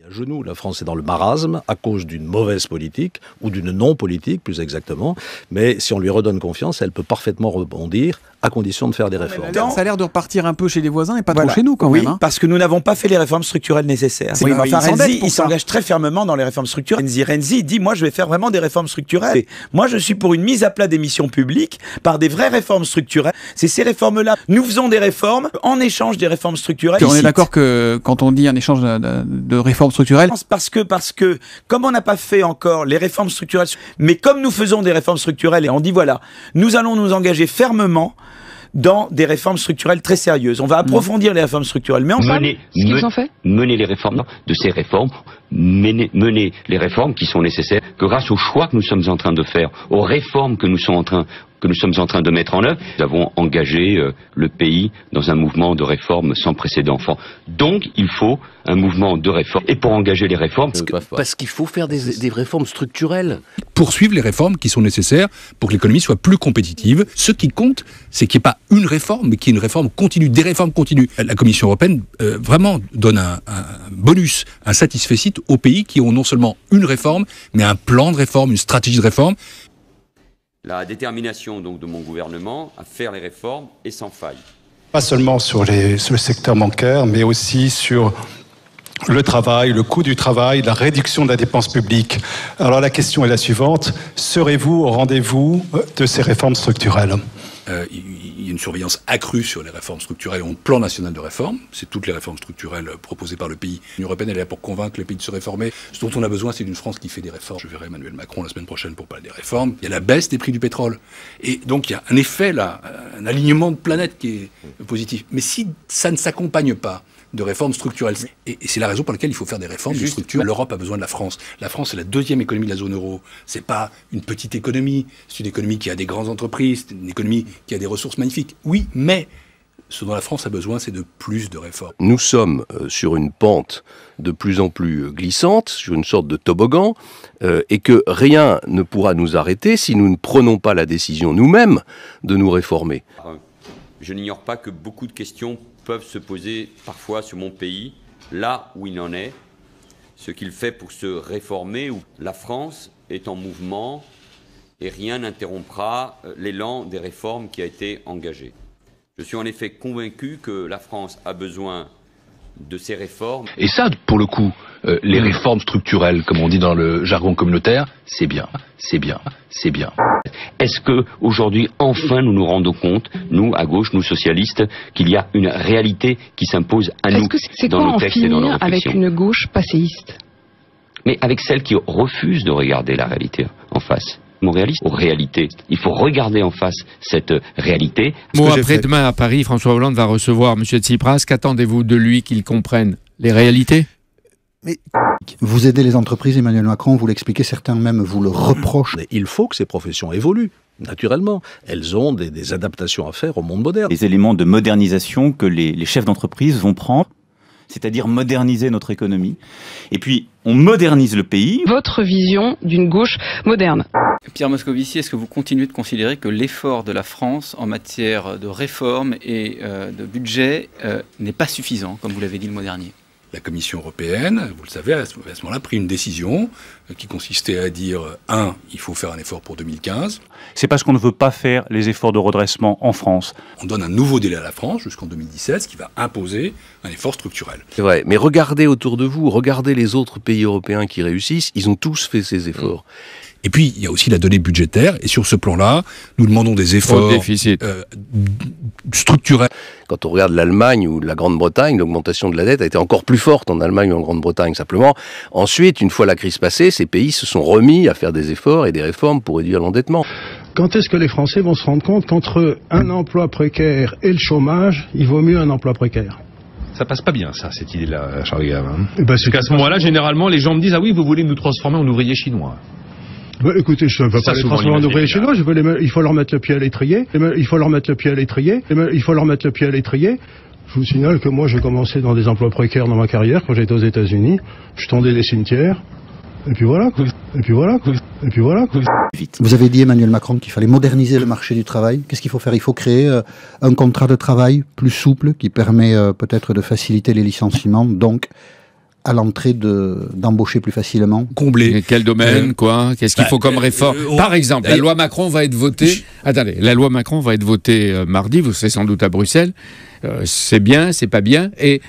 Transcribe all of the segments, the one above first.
À genoux, la France est dans le marasme à cause d'une mauvaise politique ou d'une non-politique plus exactement, mais si on lui redonne confiance, elle peut parfaitement rebondir à condition de faire des réformes. Ça a l'air de repartir un peu chez les voisins et pas trop chez nous quand même. Oui, parce que nous n'avons pas fait les réformes structurelles nécessaires. Oui, mais enfin, Renzi, il s'engage très fermement dans les réformes structurelles. Renzi dit, moi je vais faire vraiment des réformes structurelles. Moi je suis pour une mise à plat des missions publiques par des vraies réformes structurelles. C'est ces réformes-là. Nous faisons des réformes en échange des réformes structurelles. On est d'accord que quand on dit un échange de réformes structurelles... Parce que comme on n'a pas fait encore les réformes structurelles, mais comme nous faisons des réformes structurelles, et on dit voilà, nous allons nous engager fermement dans des réformes structurelles très sérieuses. On va approfondir les réformes structurelles. Mais mener les réformes de ces réformes, mener les réformes qui sont nécessaires, que grâce aux choix que nous sommes en train de faire, aux réformes que nous sommes en train de mettre en œuvre, nous avons engagé le pays dans un mouvement de réforme sans précédent. Donc, il faut un mouvement de réforme. Et pour engager les réformes... Parce qu'il faut faire des réformes structurelles. Poursuivre les réformes qui sont nécessaires pour que l'économie soit plus compétitive. Ce qui compte, c'est qu'il n'y ait pas une réforme, mais qu'il y ait une réforme continue, des réformes continues. La Commission européenne vraiment donne un bonus, un satisfecit aux pays qui ont non seulement une réforme, mais un plan de réforme, une stratégie de réforme. La détermination donc de mon gouvernement à faire les réformes est sans faille. Pas seulement sur le secteur bancaire, mais aussi sur le travail, le coût du travail, la réduction de la dépense publique. Alors la question est la suivante, serez-vous au rendez-vous de ces réformes structurelles ? Il y a une surveillance accrue sur les réformes structurelles. On a un plan national de réforme. C'est toutes les réformes structurelles proposées par le pays. L'Union européenne, elle est là pour convaincre le pays de se réformer. Ce dont on a besoin, c'est d'une France qui fait des réformes. Je verrai Emmanuel Macron la semaine prochaine pour parler des réformes. Il y a la baisse des prix du pétrole. Et donc, il y a un effet là, un alignement de planète qui est positif. Mais si ça ne s'accompagne pas de réformes structurelles. Et c'est la raison pour laquelle il faut faire des réformes de structure. L'Europe a besoin de la France. La France est la deuxième économie de la zone euro. C'est pas une petite économie. C'est une économie qui a des grandes entreprises, c'est une économie qui a des ressources magnifiques. Oui, mais ce dont la France a besoin, c'est de plus de réformes. Nous sommes sur une pente de plus en plus glissante, sur une sorte de toboggan, et que rien ne pourra nous arrêter si nous ne prenons pas la décision nous-mêmes de nous réformer. Je n'ignore pas que beaucoup de questions peuvent se poser parfois sur mon pays, là où il en est, ce qu'il fait pour se réformer. La France est en mouvement et rien n'interrompra l'élan des réformes qui a été engagé. Je suis en effet convaincu que la France a besoin de ces réformes. Et ça, pour le coup, les réformes structurelles, comme on dit dans le jargon communautaire, c'est bien, c'est bien, c'est bien. Est-ce que aujourd'hui, enfin, nous nous rendons compte, nous, à gauche, nous socialistes, qu'il y a une réalité qui s'impose à nous dans nos textes et dans nos réflexions ? Avec une gauche passéiste ? Mais avec celle qui refuse de regarder la réalité en face. Mon réaliste aux réalités. Il faut regarder en face cette réalité. Après-demain à Paris, François Hollande va recevoir M. Tsipras. Qu'attendez-vous de lui qu'il comprenne les réalités ? Mais vous aidez les entreprises, Emmanuel Macron, vous l'expliquez, certains même vous le reprochent. Il faut que ces professions évoluent, naturellement. Elles ont des adaptations à faire au monde moderne. Les éléments de modernisation que les chefs d'entreprise vont prendre, c'est-à-dire moderniser notre économie. Et puis, on modernise le pays. Votre vision d'une gauche moderne. Pierre Moscovici, est-ce que vous continuez de considérer que l'effort de la France en matière de réforme et de budget n'est pas suffisant, comme vous l'avez dit le mois dernier ? La Commission européenne, vous le savez, à ce moment-là, a pris une décision qui consistait à dire, il faut faire un effort pour 2015. C'est parce qu'on ne veut pas faire les efforts de redressement en France. On donne un nouveau délai à la France jusqu'en 2017, ce qui va imposer un effort structurel. C'est vrai, mais regardez autour de vous, regardez les autres pays européens qui réussissent, ils ont tous fait ces efforts. Et puis, il y a aussi la donnée budgétaire, et sur ce plan-là, nous demandons des efforts structurels. Quand on regarde l'Allemagne ou la Grande-Bretagne, l'augmentation de la dette a été encore plus forte en Allemagne ou en Grande-Bretagne, simplement. Ensuite, une fois la crise passée, ces pays se sont remis à faire des efforts et des réformes pour réduire l'endettement. Quand est-ce que les Français vont se rendre compte qu'entre un emploi précaire et le chômage, il vaut mieux un emploi précaire ? Ça passe pas bien, ça, cette idée-là, Charles Gave. Parce qu'à ce moment-là, généralement, les gens me disent « Ah oui, vous voulez nous transformer en ouvriers chinois ». Bah, écoutez, je ne veux pas les transformer en ouvriers chinois, il faut leur mettre le pied à l'étrier, il faut leur mettre le pied à l'étrier, il faut leur mettre le pied à l'étrier. Je vous signale que moi, j'ai commencé dans des emplois précaires dans ma carrière, quand j'étais aux États-Unis, je tondais des cimetières, et puis voilà, et puis voilà, et puis voilà. Vous avez dit, Emmanuel Macron, qu'il fallait moderniser le marché du travail. Qu'est-ce qu'il faut faire ? Il faut créer un contrat de travail plus souple, qui permet peut-être de faciliter les licenciements, donc à l'entrée d'embaucher plus facilement? Combler. Quel domaine, quoi? Qu'est-ce qu'il faut comme réforme? Par exemple, la loi Macron va être votée. Attendez, la loi Macron va être votée mardi, vous serez sans doute à Bruxelles. C'est bien, c'est pas bien. Et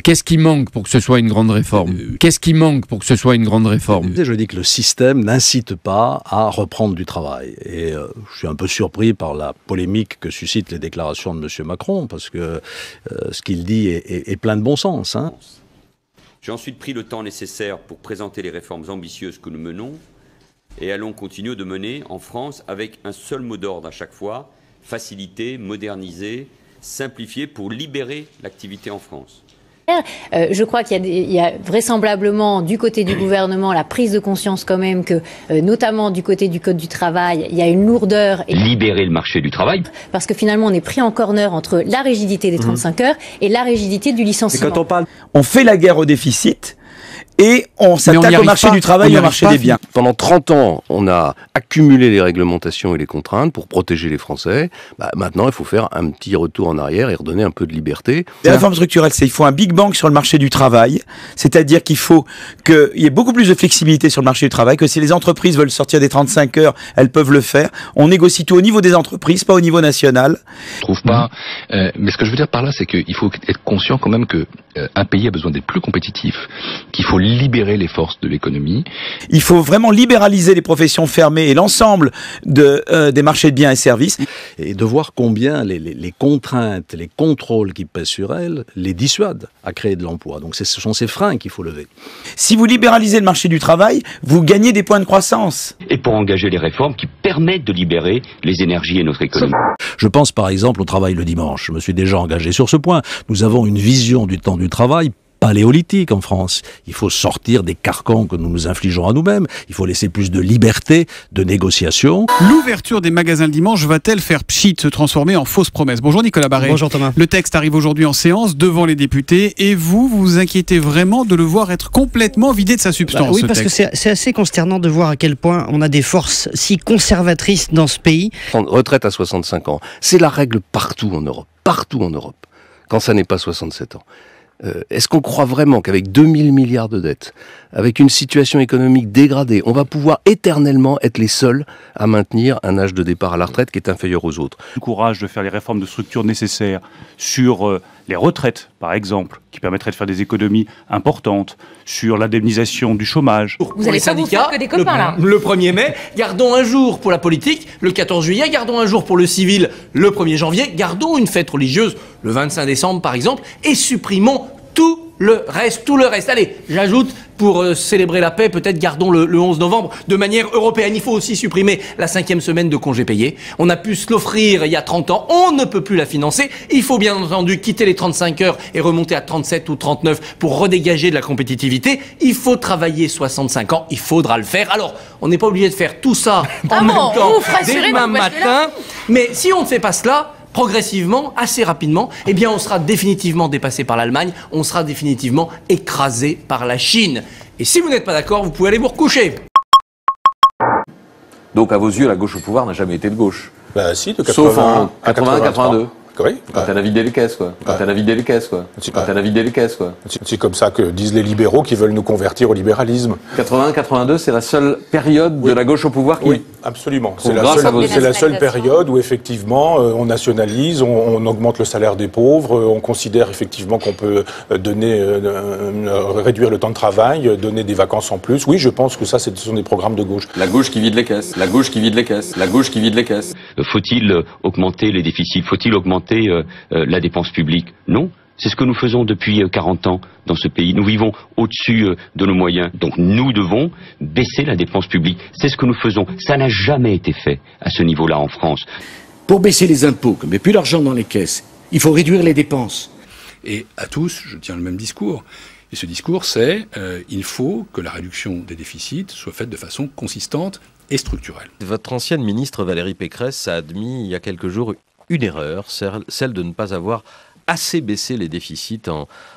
qu'est-ce qui manque pour que ce soit une grande réforme? Qu'est-ce qui manque pour que ce soit une grande réforme? Je dis que le système n'incite pas à reprendre du travail. Et je suis un peu surpris par la polémique que suscitent les déclarations de M. Macron, parce que ce qu'il dit est plein de bon sens. Hein. J'ai ensuite pris le temps nécessaire pour présenter les réformes ambitieuses que nous menons et allons continuer de mener en France avec un seul mot d'ordre à chaque fois: faciliter, moderniser, simplifier pour libérer l'activité en France. Je crois qu'il y a vraisemblablement du côté du gouvernement la prise de conscience quand même que, notamment du côté du Code du travail, il y a une lourdeur. Libérer le marché du travail. Parce que finalement on est pris en corner entre la rigidité des 35 heures et la rigidité du licenciement. Et quand on fait la guerre au déficit, et on s'attaque au marché du travail et au marché des biens. Pendant 30 ans, on a accumulé les réglementations et les contraintes pour protéger les Français. Maintenant, il faut faire un petit retour en arrière et redonner un peu de liberté. Les réformes structurelles, il faut un Big Bang sur le marché du travail, c'est-à-dire qu'il faut qu'il y ait beaucoup plus de flexibilité sur le marché du travail, que si les entreprises veulent sortir des 35 heures, elles peuvent le faire. On négocie tout au niveau des entreprises, pas au niveau national. Je trouve pas. Mais ce que je veux dire par là, c'est qu'il faut être conscient quand même que un pays a besoin d'être plus compétitif, qu'il faut libérer les forces de l'économie. Il faut vraiment libéraliser les professions fermées et l'ensemble des marchés de biens et services. Et de voir combien les contraintes, les contrôles qui pèsent sur elles les dissuadent à créer de l'emploi. Donc ce sont ces freins qu'il faut lever. Si vous libéralisez le marché du travail, vous gagnez des points de croissance. Et pour engager les réformes qui permettent de libérer les énergies et notre économie. Je pense par exemple au travail le dimanche. Je me suis déjà engagé sur ce point. Nous avons une vision du temps du travail paléolithique en France. Il faut sortir des carcans que nous nous infligeons à nous-mêmes. Il faut laisser plus de liberté, de négociation. L'ouverture des magasins le dimanche va-t-elle faire pchit, se transformer en fausse promesse? Bonjour Nicolas Barré. Bonjour Thomas. Le texte arrive aujourd'hui en séance devant les députés et vous vous inquiétez vraiment de le voir être complètement vidé de sa substance? Oui, parce que c'est assez consternant de voir à quel point on a des forces si conservatrices dans ce pays. Retraite à 65 ans, c'est la règle partout en Europe, quand ça n'est pas 67 ans. Est-ce qu'on croit vraiment qu'avec 2000 milliards de dettes, avec une situation économique dégradée, on va pouvoir éternellement être les seuls à maintenir un âge de départ à la retraite qui est inférieur aux autres? Le courage de faire les réformes de structure nécessaires sur les retraites, par exemple, qui permettraient de faire des économies importantes, sur l'indemnisation du chômage. Vous allez pas vous faire que des copains, là. Le 1er mai, gardons un jour pour la politique, le 14 juillet, gardons un jour pour le civil, le 1er janvier, gardons une fête religieuse, le 25 décembre par exemple, et supprimons tout le reste. Allez, j'ajoute, pour célébrer la paix, peut-être gardons le 11 novembre de manière européenne. Il faut aussi supprimer la 5e semaine de congé payé. On a pu se l'offrir il y a 30 ans, on ne peut plus la financer. Il faut bien entendu quitter les 35 heures et remonter à 37 ou 39 pour redégager de la compétitivité. Il faut travailler 65 ans, il faudra le faire. Alors, on n'est pas obligé de faire tout ça en même temps dès demain matin, mais si on ne fait pas cela, progressivement, assez rapidement, eh bien on sera définitivement dépassé par l'Allemagne, on sera définitivement écrasé par la Chine. Et si vous n'êtes pas d'accord, vous pouvez aller vous recoucher. Donc à vos yeux, la gauche au pouvoir n'a jamais été de gauche. Bah si, de 80 sauf en 80-82. Oui. Quand elle a vidé les caisses, quoi. Quand elle a vidé les caisses, quoi. Quand elle a vidé les caisses, quoi. C'est comme ça que disent les libéraux qui veulent nous convertir au libéralisme. 80-82, c'est la seule période de la gauche au pouvoir qui... Oui, absolument. C'est la seule période où effectivement on nationalise, on augmente le salaire des pauvres, on considère effectivement qu'on peut réduire le temps de travail, donner des vacances en plus. Oui, je pense que ça, ce sont des programmes de gauche. La gauche qui vide les caisses, la gauche qui vide les caisses, la gauche qui vide les caisses. Faut-il augmenter les déficits? Faut-il augmenter la dépense publique? Non. C'est ce que nous faisons depuis 40 ans dans ce pays. Nous vivons au-dessus de nos moyens. Donc nous devons baisser la dépense publique. C'est ce que nous faisons. Ça n'a jamais été fait à ce niveau-là en France. Pour baisser les impôts, qu'on met plus d'argent dans les caisses, il faut réduire les dépenses. Et à tous, je tiens le même discours. Et ce discours, c'est il faut que la réduction des déficits soit faite de façon consistante et structurelle. Votre ancienne ministre Valérie Pécresse a admis il y a quelques jours une erreur, celle de ne pas avoir assez baissé les déficits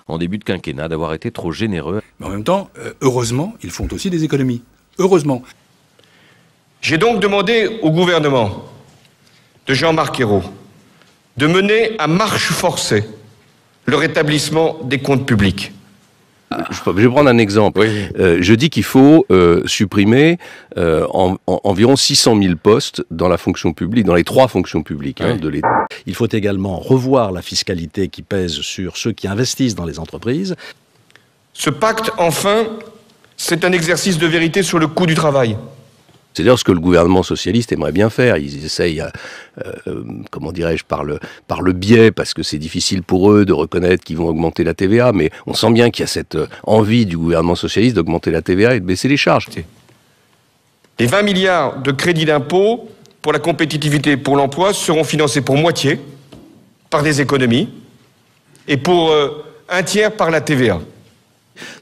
en début de quinquennat, d'avoir été trop généreux. Mais en même temps, heureusement, ils font aussi des économies. Heureusement. J'ai donc demandé au gouvernement de Jean-Marc Ayrault de mener à marche forcée le rétablissement des comptes publics. Je vais prendre un exemple. Oui. Je dis qu'il faut supprimer environ 600 000 postes dans la fonction publique, dans les 3 fonctions publiques de l'État. Il faut également revoir la fiscalité qui pèse sur ceux qui investissent dans les entreprises. Ce pacte, enfin, c'est un exercice de vérité sur le coût du travail. C'est d'ailleurs ce que le gouvernement socialiste aimerait bien faire. Ils essayent, comment dirais-je, par le biais, parce que c'est difficile pour eux de reconnaître qu'ils vont augmenter la TVA, mais on sent bien qu'il y a cette envie du gouvernement socialiste d'augmenter la TVA et de baisser les charges. Les 20 milliards de crédits d'impôt pour la compétitivité et pour l'emploi seront financés pour moitié par des économies et pour un tiers par la TVA.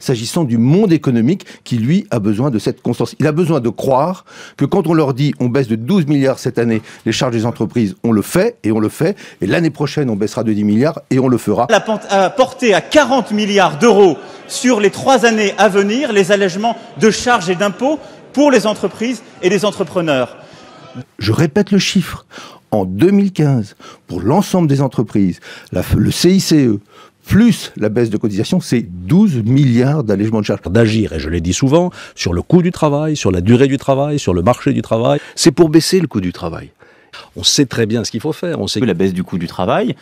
S'agissant du monde économique qui, lui, a besoin de cette constance. Il a besoin de croire que quand on leur dit on baisse de 12 milliards cette année les charges des entreprises, on le fait, et l'année prochaine on baissera de 10 milliards, et on le fera. A porté à 40 milliards d'euros sur les 3 années à venir les allègements de charges et d'impôts pour les entreprises et les entrepreneurs. Je répète le chiffre. En 2015, pour l'ensemble des entreprises, le CICE, plus la baisse de cotisation, c'est 12 milliards d'allègements de charges. D'agir, et je l'ai dit souvent, sur le coût du travail, sur la durée du travail, sur le marché du travail. C'est pour baisser le coût du travail. On sait très bien ce qu'il faut faire. On sait la baisse du coût du travail.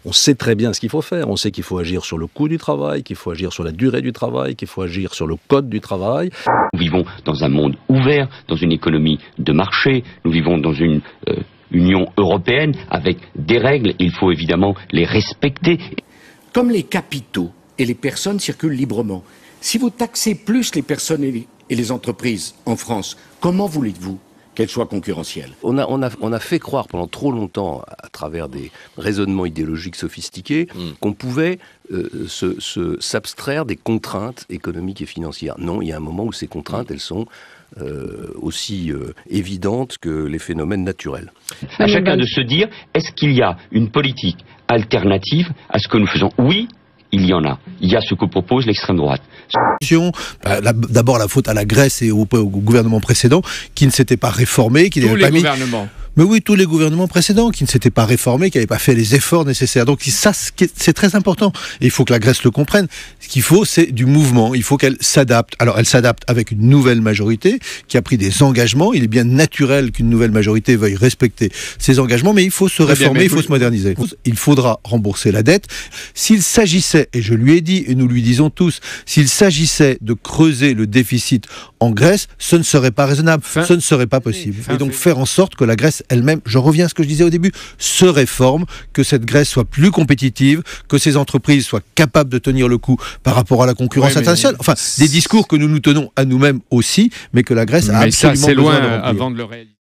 On sait très bien ce qu'il faut faire. On sait qu'il faut agir sur le coût du travail, qu'il faut agir sur la durée du travail, qu'il faut agir sur le code du travail. Nous vivons dans un monde ouvert, dans une économie de marché. Nous vivons dans une Union européenne avec des règles. Il faut évidemment les respecter. Comme les capitaux et les personnes circulent librement, si vous taxez plus les personnes et les entreprises en France, comment voulez-vous qu'elles soient concurrentielles? On a fait croire pendant trop longtemps, à travers des raisonnements idéologiques sophistiqués, qu'on pouvait s'abstraire des contraintes économiques et financières. Non, il y a un moment où ces contraintes, elles sont aussi évidentes que les phénomènes naturels. À chacun de se dire, est-ce qu'il y a une politique alternative à ce que nous faisons? Oui, il y en a. Il y a ce que propose l'extrême droite. D'abord la faute à la Grèce et au gouvernement précédent qui ne s'était pas réformé, qui n'avait pas mis... Mais oui, tous les gouvernements précédents qui ne s'étaient pas réformés, qui n'avaient pas fait les efforts nécessaires. Donc ça, c'est très important. Et il faut que la Grèce le comprenne. Ce qu'il faut, c'est du mouvement. Il faut qu'elle s'adapte. Alors, elle s'adapte avec une nouvelle majorité qui a pris des engagements. Il est bien naturel qu'une nouvelle majorité veuille respecter ses engagements, mais il faut se réformer, il faut se moderniser. Il faudra rembourser la dette. S'il s'agissait, et je lui ai dit, et nous lui disons tous, s'il s'agissait de creuser le déficit en Grèce, ce ne serait pas raisonnable, ce ne serait pas possible. Et donc faire en sorte que la Grèce elle-même, je reviens à ce que je disais au début, se réforme, que cette Grèce soit plus compétitive, que ces entreprises soient capables de tenir le coup par rapport à la concurrence internationale. Enfin, des discours que nous nous tenons à nous-mêmes aussi, mais que la Grèce a absolument besoin de remplir. Avant de le réaliser.